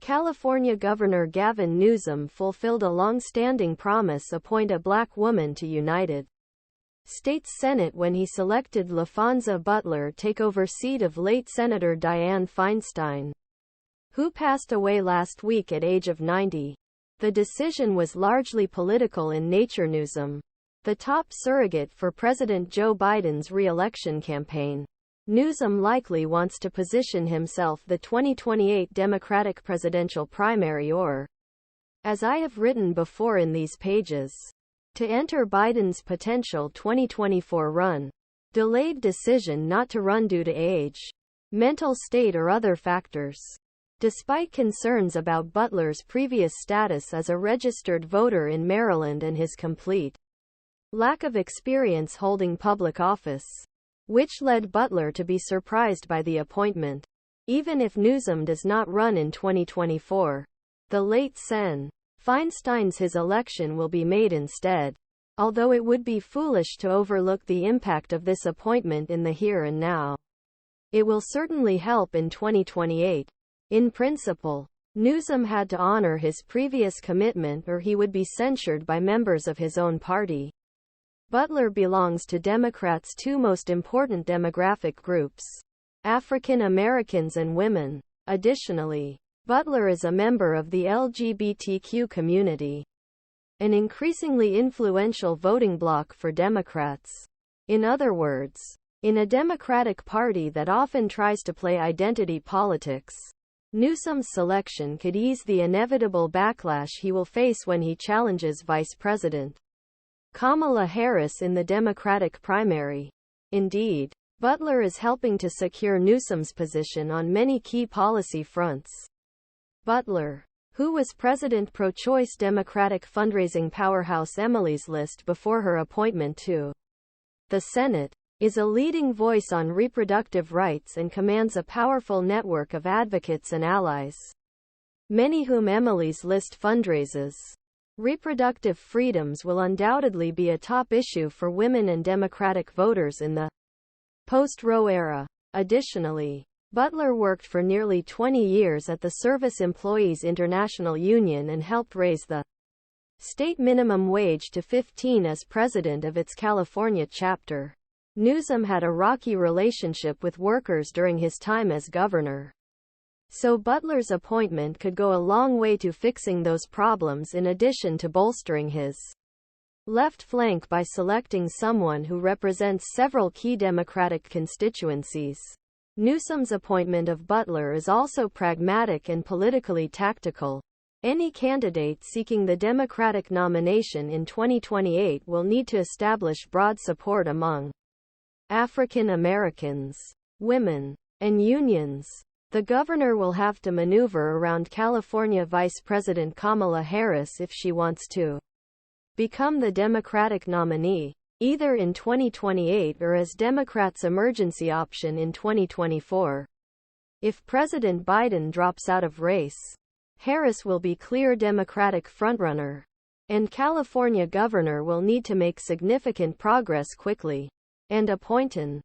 California Governor Gavin Newsom fulfilled a long-standing promise to appoint a black woman to United States Senate when he selected Laphonza Butler take over seat of late Senator Dianne Feinstein, who passed away last week at age of 90. The decision was largely political in nature. Newsom, the top surrogate for President Joe Biden's re-election campaign. Newsom likely wants to position himself the 2028 Democratic presidential primary or, as I have written before in these pages, to enter Biden's potential 2024 run. Delayed decision not to run due to age, mental state or other factors. Despite concerns about Butler's previous status as a registered voter in Maryland and his complete lack of experience holding public office, which led Butler to be surprised by the appointment. Even if Newsom does not run in 2024, the late Sen. Feinstein's his election will be made instead. Although it would be foolish to overlook the impact of this appointment in the here and now, it will certainly help in 2028. In principle, Newsom had to honor his previous commitment or he would be censured by members of his own party. Butler belongs to Democrats' two most important demographic groups, African Americans and women. Additionally, Butler is a member of the LGBTQ community, an increasingly influential voting bloc for Democrats. In other words, in a Democratic Party that often tries to play identity politics, Newsom's selection could ease the inevitable backlash he will face when he challenges Vice President Kamala Harris in the Democratic primary. Indeed, Butler is helping to secure Newsom's position on many key policy fronts. Butler, who was President pro-choice Democratic fundraising powerhouse Emily's List before her appointment to the Senate, is a leading voice on reproductive rights and commands a powerful network of advocates and allies, many whom Emily's List fundraises. Reproductive freedoms will undoubtedly be a top issue for women and Democratic voters in the post-Roe era. Additionally, Butler worked for nearly 20 years at the Service Employees International Union and helped raise the state minimum wage to $15 as president of its California chapter. Newsom had a rocky relationship with workers during his time as governor, so Butler's appointment could go a long way to fixing those problems in addition to bolstering his left flank by selecting someone who represents several key Democratic constituencies. Newsom's appointment of Butler is also pragmatic and politically tactical. Any candidate seeking the Democratic nomination in 2028 will need to establish broad support among African Americans, women, and unions. The governor will have to maneuver around California Vice President Kamala Harris if she wants to become the Democratic nominee, either in 2028 or as Democrats' emergency option in 2024. If President Biden drops out of race, Harris will be clear Democratic frontrunner, and California governor will need to make significant progress quickly. And appointin